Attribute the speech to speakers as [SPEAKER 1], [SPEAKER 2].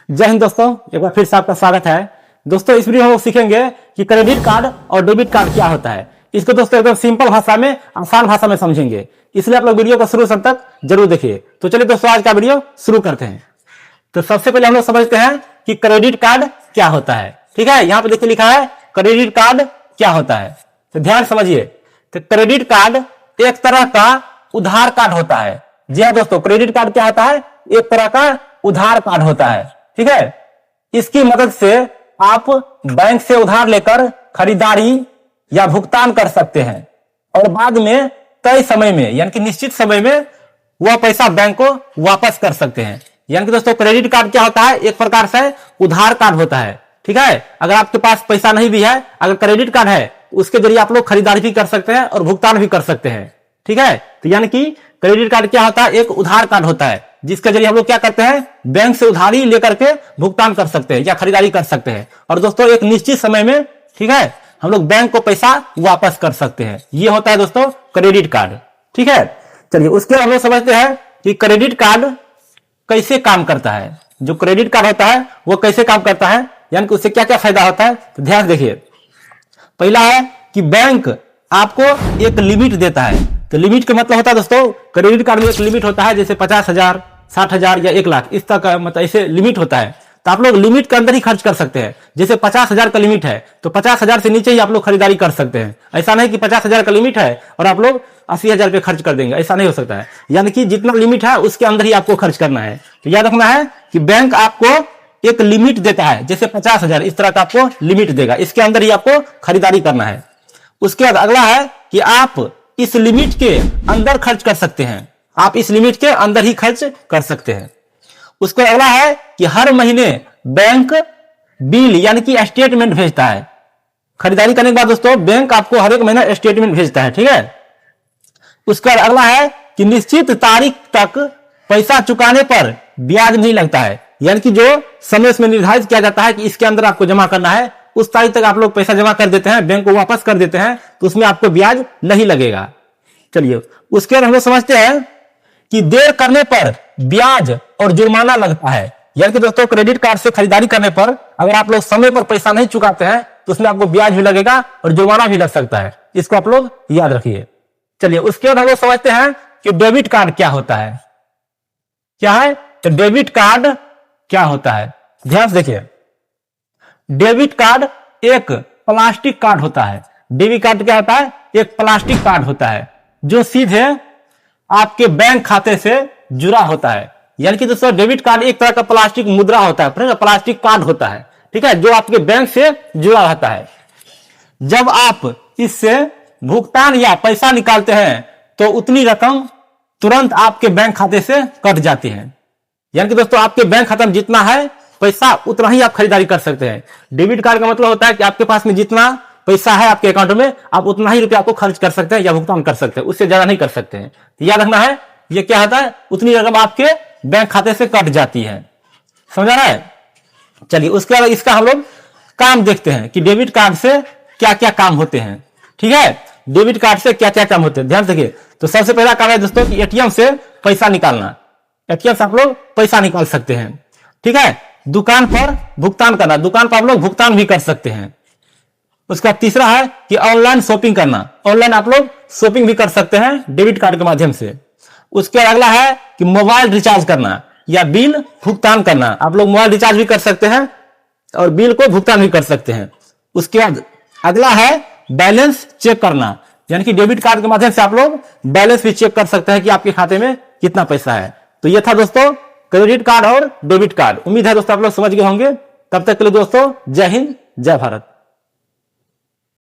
[SPEAKER 1] जय हिंद दोस्तों, एक बार फिर से आपका स्वागत है। दोस्तों इस वीडियो में हम लोग सीखेंगे कि क्रेडिट कार्ड और डेबिट कार्ड क्या होता है। इसको दोस्तों एकदम सिंपल भाषा में, आसान भाषा में समझेंगे, इसलिए आप लोग वीडियो को शुरू से अंत तक जरूर देखिए। तो चलिए दोस्तों आज का वीडियो शुरू करते हैं। तो सबसे पहले हम लोग समझते हैं कि क्रेडिट कार्ड क्या होता है। ठीक है, यहाँ पे देखिए लिखा है क्रेडिट कार्ड क्या होता है, तो ध्यान समझिए। तो क्रेडिट कार्ड एक तरह का उधार कार्ड होता है। जी हाँ दोस्तों, क्रेडिट कार्ड क्या होता है? एक तरह का उधार कार्ड होता है। ठीक है, इसकी मदद से आप बैंक से उधार लेकर खरीदारी या भुगतान कर सकते हैं और बाद में तय समय में यानी कि निश्चित समय में वह पैसा बैंक को वापस कर सकते हैं। यानी कि दोस्तों क्रेडिट कार्ड क्या होता है? एक प्रकार से उधार कार्ड होता है। ठीक है, अगर आपके पास पैसा नहीं भी है, अगर क्रेडिट कार्ड है उसके जरिए आप लोग खरीदारी भी कर सकते हैं और भुगतान भी कर सकते हैं। ठीक है, तो यानी कि क्रेडिट कार्ड क्या होता है? एक उधार कार्ड होता है जिसके जरिए हम लोग क्या करते हैं? बैंक से उधारी लेकर के भुगतान कर सकते हैं या खरीदारी कर सकते हैं और दोस्तों एक निश्चित समय में, ठीक है, हम लोग बैंक को पैसा वापस कर सकते हैं। ये होता है दोस्तों क्रेडिट कार्ड। ठीक है, चलिए उसके हम लोग समझते हैं कि क्रेडिट कार्ड कैसे काम करता है। जो क्रेडिट कार्ड होता है वो कैसे काम करता है, यानी कि उससे क्या क्या फायदा होता है, तो ध्यान देखिए। पहला है कि बैंक आपको एक लिमिट देता है। तो लिमिट का मतलब होता है दोस्तों, क्रेडिट कार्ड में एक लिमिट होता है, जैसे 50,000, 60,000 या 1 लाख, इस तक का मतलब ऐसे लिमिट होता है। तो आप लोग लिमिट के अंदर ही खर्च कर सकते हैं। जैसे 50,000 का लिमिट है तो 50,000 से नीचे ही आप लोग खरीदारी कर सकते हैं। ऐसा नहीं कि 50,000 का लिमिट है और आप लोग 80,000 रुपये खर्च कर देंगे, ऐसा नहीं हो सकता है। यानी कि जितना लिमिट है उसके अंदर ही आपको खर्च करना है। तो याद रखना है कि बैंक आपको एक लिमिट देता है, जैसे 50,000 इस तरह का आपको लिमिट देगा, इसके अंदर ही आपको खरीदारी करना है। उसके बाद अगला है कि आप इस लिमिट के अंदर खर्च कर सकते हैं। आप इस लिमिट के अंदर ही खर्च कर सकते हैं। उसके अगला है कि हर महीने बैंक बिल यानी कि स्टेटमेंट भेजता है। खरीदारी करने के बाद दोस्तों बैंक आपको हर एक महीना स्टेटमेंट भेजता है। ठीक है, उसके बाद अगला है कि निश्चित तारीख तक पैसा चुकाने पर ब्याज नहीं लगता है। यानी कि जो समय में निर्धारित किया जाता है कि इसके अंदर आपको जमा करना है, उस तारीख तक आप लोग पैसा जमा कर देते हैं, बैंक को वापस कर देते हैं, तो उसमें आपको ब्याज नहीं लगेगा। चलिए उसके बाद हम लोग समझते हैं कि देर करने पर ब्याज और जुर्माना लगता है। यानी कि दोस्तों क्रेडिट कार्ड से खरीदारी करने पर अगर आप लोग समय पर पैसा नहीं चुकाते हैं तो उसमें आपको ब्याज भी लगेगा और जुर्माना भी लग सकता है। इसको आप लोग याद रखिए। चलिए उसके बाद हम लोग समझते हैं कि डेबिट कार्ड क्या होता है। क्या है? तो डेबिट कार्ड क्या होता है, ध्यान से देखिए। डेबिट कार्ड एक प्लास्टिक कार्ड होता है। डेबिट कार्ड क्या होता है? एक प्लास्टिक कार्ड होता है जो सीधे आपके बैंक खाते से जुड़ा होता है। यानी कि दोस्तों डेबिट कार्ड एक तरह का प्लास्टिक मुद्रा होता है, प्लास्टिक कार्ड होता है। ठीक है, जो आपके बैंक से जुड़ा रहता है। जब आप इससे भुगतान या पैसा निकालते हैं तो उतनी रकम तुरंत आपके बैंक खाते से कट जाती है। यानी कि दोस्तों आपके बैंक खाता में जितना है पैसा उतना ही आप खरीदारी कर सकते हैं। डेबिट कार्ड का मतलब होता है कि आपके पास में जितना पैसा है आपके अकाउंट में, आप उतना ही रुपया आपको खर्च कर सकते हैं या भुगतान कर सकते हैं, उससे ज्यादा नहीं कर सकते हैं। तो याद रखना है ये क्या होता है, उतनी रकम आपके बैंक खाते से कट जाती है। समझा रहा है? चलिए उसके बाद इसका हम लोग काम देखते हैं कि डेबिट कार्ड से क्या क्या काम होते हैं। ठीक है, डेबिट कार्ड से क्या क्या काम होते हैं, ध्यान देखिए। तो सबसे पहला काम है दोस्तों कि एटीएम से पैसा निकालना। एटीएम से आप लोग पैसा निकाल सकते हैं। ठीक है, दुकान पर भुगतान करना, दुकान पर आप लोग भुगतान भी कर सकते हैं। उसका तीसरा है कि ऑनलाइन शॉपिंग करना, ऑनलाइन आप लोग शॉपिंग भी कर सकते हैं डेबिट कार्ड के माध्यम से। उसके अगला है कि मोबाइल रिचार्ज करना या बिल भुगतान करना। आप लोग मोबाइल रिचार्ज भी कर सकते हैं और बिल को भुगतान भी कर सकते हैं। उसके बाद अगला है बैलेंस चेक करना, यानी कि डेबिट कार्ड के माध्यम से आप लोग बैलेंस भी चेक कर सकते हैं कि आपके खाते में कितना पैसा है। तो यह था दोस्तों क्रेडिट कार्ड और डेबिट कार्ड। उम्मीद है दोस्तों आप लोग समझ गए होंगे। तब तक के लिए दोस्तों जय हिंद, जय भारत।